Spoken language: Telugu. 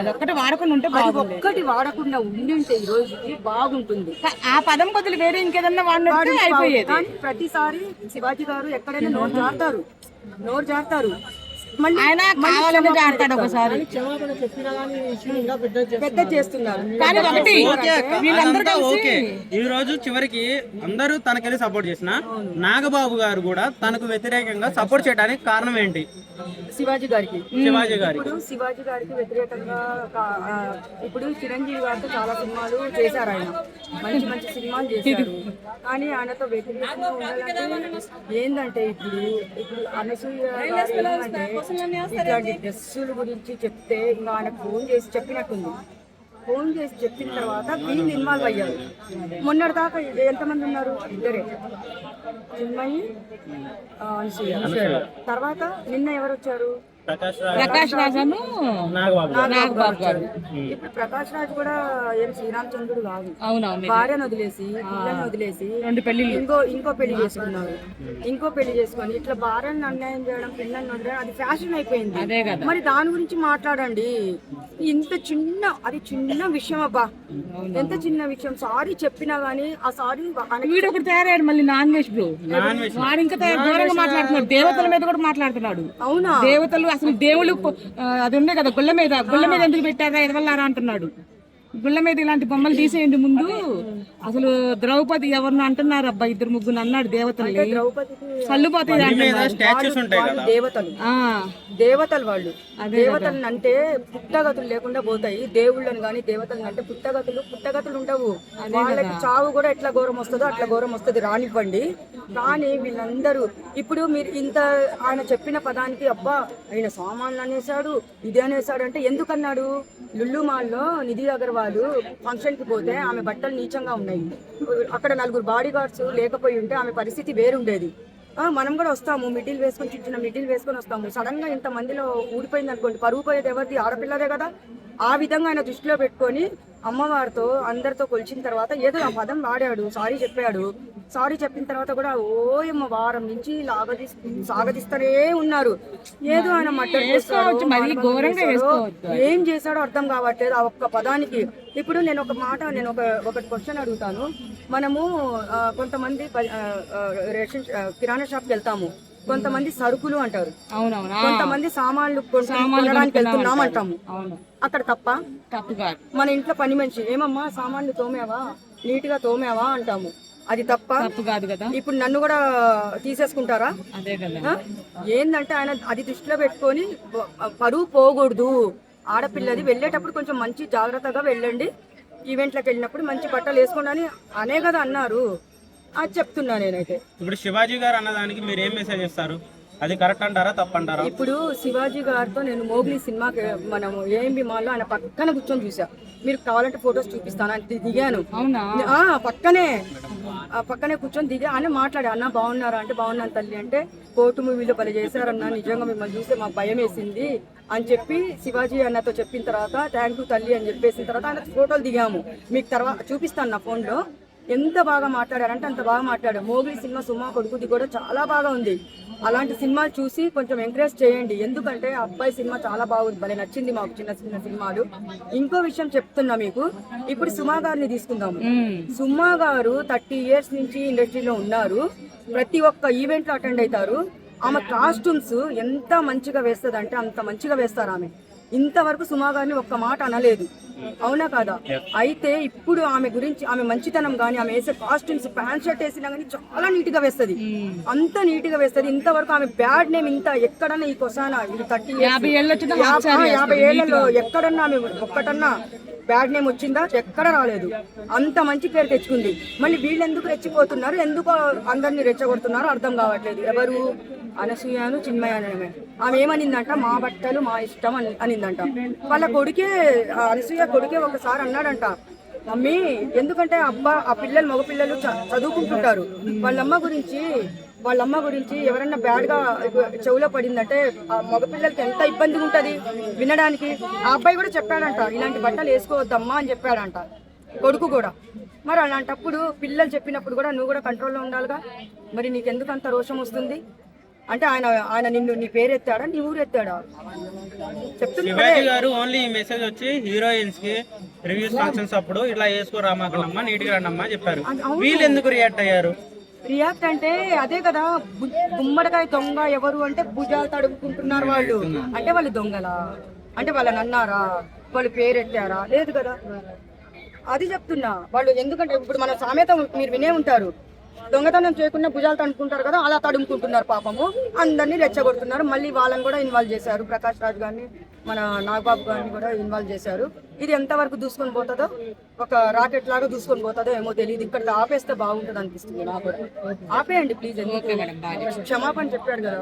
అదొక్కటి వాడకుండా ఉంటే బాగుంది. ఒక్కటి వాడకుండా ఉండింటే ఈ రోజుకి బాగుంటుంది. ఆ పదం బదులు వేరే ఇంకేదన్నా వాడినట్టు అయిపోయేది. కానీ ప్రతిసారి శివాజీ గారు ఎక్కడైనా నోరు జారుతారు ఆయన కావాలని జారుతాడు ఒకసారి. పెద్ద చేస్తున్నారు. కానీ ఒకటి వీళ్ళందరూ ఓకే, ఈ రోజు చివరికి అందరూ తనకెళ్ళి సపోర్ట్ చేసిన నాగబాబు గారు కూడా తనకు వ్యతిరేకంగా సపోర్ట్ చేయడానికి కారణం ఏంటి? శివాజీ గారికి ఇప్పుడు శివాజీ గారికి వ్యతిరేకంగా ఇప్పుడు చిరంజీవి గారితో చాలా సినిమాలు చేశారు. ఆయన మంచి మంచి సినిమాలు చేశారు. కానీ ఆయనతో వ్యతిరేకంగా ఉండాలంటే ఏంటంటే ఇప్పుడు అనసూయ ఏంటంటే ఇట్లాంటి డ్రెస్సుల గురించి చెప్తే ఇంకా ఆయన ఫోన్ చేసి చెప్పినట్టుంది. ఫోన్ చేసి చెప్పిన తర్వాత వీళ్ళు ఇన్వాల్వ్ అయ్యారు. మొన్నటి దాకా ఎంతమంది ఉన్నారు? ఇద్దరే, చిన్మయి, అనసూయ. తర్వాత నిన్న ఎవరు వచ్చారు? ప్రకాష్ రాజను నాగబాబు గారు. ఇప్పుడు ప్రకాష్ రాజ్ కూడా ఏం శ్రీరామచంద్రుడు కాదు. అవునవును. భార్యను వదిలేసి పిల్లని వదిలేసి ఇంకో పెళ్లి చేసుకున్నారు. ఇంకో పెళ్లి చేసుకొని ఇట్లా భార్యను అన్యాయం చేయడం, పిల్లని వదిలేయడం అది ఫ్యాషన్ అయిపోయింది. మరి దాని గురించి మాట్లాడండి. అది చిన్న విషయం అబ్బా, ఎంత చిన్న విషయం. సారీ చెప్పినా గానీ ఆ సారీ వీడు ఒకటి తయారయ్యాడు మళ్ళీ నాన్ వెజ్ బ్రో. వాడు ఇంకా దూరంగా మాట్లాడుతున్నాడు. దేవతల మీద కూడా మాట్లాడుతున్నాడు. అవునా? దేవతలు అసలు దేవుళ్ళు అది ఉండే కదా గుళ్ళ మీద ఎందుకు పెట్టారా ఎదవల్లారా అంటున్నాడు. గుళ్ళ మీద ఇలాంటి బొమ్మలు తీసేయండి ముందు. అసలు ద్రౌపది ఎవరిని అంటున్నారు అబ్బా, ఇద్దరు ముగ్గురు అన్నాడు దేవతల్ని. చల్లుపోతాయి దేవతలు వాళ్ళు. దేవతలను అంటే పుట్టగతులు లేకుండా పోతాయి. దేవుళ్ళని కానీ దేవతలను అంటే పుట్టగతులు ఉండవు. వాళ్ళకి చావు కూడా ఎట్లా ఘోరం వస్తుందో అట్లా ఘోరం వస్తుంది, రానివ్వండి. కానీ వీళ్ళందరూ ఇప్పుడు మీరు ఇంత ఆయన చెప్పిన పదానికి అబ్బా ఆయన సామాన్లు అనేసాడు, ఇది అనేసాడు అంటే ఎందుకన్నాడు? లుల్లు మాల్లో నిధి అగర్వాల్ ఫంక్షన్ కి పోతే ఆమె బట్టలు నీచంగా ఉన్నాయి. అక్కడ 4 బాడీ గార్డ్స్ లేకపోయి ఉంటే ఆమె పరిస్థితి వేరుండేది. మనం కూడా వస్తాము, మిడిల్ వేసుకొని వస్తాము. సడన్ గా ఇంత మందిలో ఊడిపోయింది అనుకోండి, పరుగు పోయేది ఎవరిది? ఆడపిల్లదే కదా. ఆ విధంగా ఆయన దృష్టిలో పెట్టుకొని అమ్మవారితో అందరితో కొలిచిన తర్వాత ఏదో ఆ పదం వాడాడు, సారీ చెప్పాడు. సారీ చెప్పిన తర్వాత కూడా ఓయమ్మ వారం నుంచి సాగదిస్తూనే ఉన్నారు. ఏదో ఆయన ఏం చేశాడో అర్థం కావట్లేదు ఆ ఒక్క పదానికి. ఇప్పుడు నేను ఒక క్వశ్చన్ అడుగుతాను. మనము కొంతమంది కిరాణా షాప్కి వెళ్తాము, కొంతమంది సరుకులు అంటారు, కొంతమంది సామాన్లు కొనడానికి వెళ్తున్నాం అంటాము. అక్కడ తప్పు కాదు. మన ఇంట్లో పని మనిషి ఏమమ్మా సామాన్లు తోమేవా, నీట్ గా తోమేవా అంటాము. అది తప్పు కాదు కదా. ఇప్పుడు నన్ను కూడా తీసేసుకుంటారా? అదే కదా. ఏంటంటే ఆయన అది దృష్టిలో పెట్టుకొని పరువు పోకూడదు. ఆడపిల్లది వెళ్ళేటప్పుడు కొంచెం మంచి జాగ్రత్తగా వెళ్ళండి, ఈవెంట్లకు వెళ్ళినప్పుడు మంచి బట్టలు వేసుకోండి అనే కదా అన్నారు. అది చెప్తున్నా నేనైతే. ఇప్పుడు శివాజీ గారు అన్నదానికి మీరు ఏం మెసేజ్ ఇస్తారు? అది కరెక్ట్ అంటారా తప్పంటారా? ఇప్పుడు శివాజీ గారితో నేను మోగ్లీ సినిమాకి మనము ఏఎంబి మాల్లో ఆయన పక్కన కూర్చొని చూసా. మీరు కావాలంటే ఫొటోస్ చూపిస్తాను అంటే దిగాను. పక్కనే కూర్చొని దిగా ఆయన మాట్లాడా. అన్న బాగున్నారా అంటే బాగున్నాను తల్లి అంటే, కోర్టు మూవీలో పని చేశారన్న, నిజంగా మిమ్మల్ని చూస్తే మాకు భయం వేసింది అని చెప్పి శివాజీ అన్నతో చెప్పిన తర్వాత థ్యాంక్ యూ తల్లి అని చెప్పేసిన తర్వాత ఆయన ఫోటోలు దిగాము. మీకు తర్వాత చూపిస్తాను నా ఫోన్లో. ఎంత బాగా మాట్లాడారంటే అంత బాగా మాట్లాడారు. మోగ్లీ సినిమా సుమా కొడుకుది కూడా చాలా బాగా ఉంది. అలాంటి సినిమాలు చూసి కొంచెం ఎంకరేజ్ చేయండి. ఎందుకంటే అబ్బాయి సినిమా చాలా బాగుంది, భలే నచ్చింది మాకు చిన్న సినిమాలు. ఇంకో విషయం చెప్తున్నా మీకు, ఇప్పుడు సుమా గారిని తీసుకుందాము. సుమా గారు 30 years నుంచి ఇండస్ట్రీలో ఉన్నారు. ప్రతి ఒక్క ఈవెంట్ లో అటెండ్ అవుతారు. ఆమె కాస్ట్యూమ్స్ ఎంత మంచిగా వేస్తుంది అంటే అంత మంచిగా వేస్తారు ఆమె. ఇంతవరకు సుమా గారిని ఒక్క మాట అనలేదు, అవునా కాదా? అయితే ఇప్పుడు ఆమె గురించి, ఆమె మంచితనం కానీ, ఆమె వేసే కాస్ట్యూమ్స్, ప్యాంట్ షర్ట్ వేసినా కానీ చాలా నీట్ గా వేస్తుంది, అంత నీట్ గా వేస్తుంది. ఇంతవరకు ఆమె బ్యాడ్ నేమ్ ఇంత ఎక్కడన్నా ఈ కొసానా 50 ఏళ్లలో ఎక్కడన్నా ఆమె ఒక్కటన్నా బ్యాడ్ నేమ్ వచ్చిందా? ఎక్కడ రాలేదు. అంత మంచి పేరు తెచ్చుకుంది. మళ్ళీ వీళ్ళు ఎందుకు రెచ్చిపోతున్నారు, ఎందుకు అందరినీ రెచ్చగొడుతున్నారు అర్థం కావట్లేదు. ఎవరు? అనసూయను చిన్మయ అనే ఆమె ఏమనిందంట, మా బట్టలు మా ఇష్టం అనిందంట. వాళ్ళ కొడుకే, అనసూయ కొడుకే ఒకసారి అన్నాడంట, మమ్మీ ఎందుకంటే ఆ పిల్లలు మగపిల్లలు చదువుకుంటుంటారు, వాళ్ళమ్మ గురించి ఎవరన్నా బ్యాడ్ గా చెవులో పడిందంటే ఆ మగపిల్లలకి ఎంత ఇబ్బందిగా ఉంటది వినడానికి. ఆ అబ్బాయి కూడా చెప్పాడంట, ఇలాంటి బట్టలు వేసుకోవద్దమ్మా అని చెప్పాడంట కొడుకు కూడా. మరి అలాంటప్పుడు పిల్లలు చెప్పినప్పుడు కూడా నువ్వు కూడా కంట్రోల్లో ఉండాలిగా. మరి నీకెందుకు అంత రోషం వస్తుంది? అంటే ఆయన నీ పేరు ఎత్తాడా, నీ ఊరు ఎత్తాడా చెప్తున్నా. శివాజీ గారు ఓన్లీ ఈ మెసేజ్ వచ్చి హీరోయిన్స్ కి రివ్యూస్ ఫంక్షన్స్ అప్పుడు ఇట్లా వేసుకోరామాకనమ్మా నీట్ గా రండమ్మా చెప్పారు. వీళ్ళు ఎందుకు రియాక్ట్ అయ్యారు? రియాక్ట్ అంటే అదే కదా, గుమ్మడికాయ దొంగ ఎవరు అంటే భుజాలు తడుపుకుంటున్నారు వాళ్ళు. అంటే వాళ్ళు దొంగలా? అంటే వాళ్ళని అన్నారా? వాళ్ళు పేరెత్తారా? లేదు కదా. అది చెప్తున్నా. వాళ్ళు ఎందుకంటే ఇప్పుడు మన సామెత మీరు వినే ఉంటారు, దొంగతనం చేయకుండా భుజాలు తడుపుకుంటారు కదా, అలా తడుముకుంటున్నారు పాపము. అందరినీ రెచ్చగొడుతున్నారు. మళ్ళీ వాళ్ళని కూడా ఇన్వాల్వ్ చేశారు. ప్రకాష్ రాజ్ గారిని, మన నాగబాబు గారిని కూడా ఇన్వాల్వ్ చేశారు. ఇది ఎంతవరకు దూసుకొని పోతుందో, ఒక రాకెట్ లాగా దూసుకొని పోతుందో ఏమో తెలియదు. ఇక్కడ ఆపేస్తే బాగుంటుంది అనిపిస్తుంది నాకు. ఆపేయండి ప్లీజ్. క్షమాపణ చెప్పాడు కదా.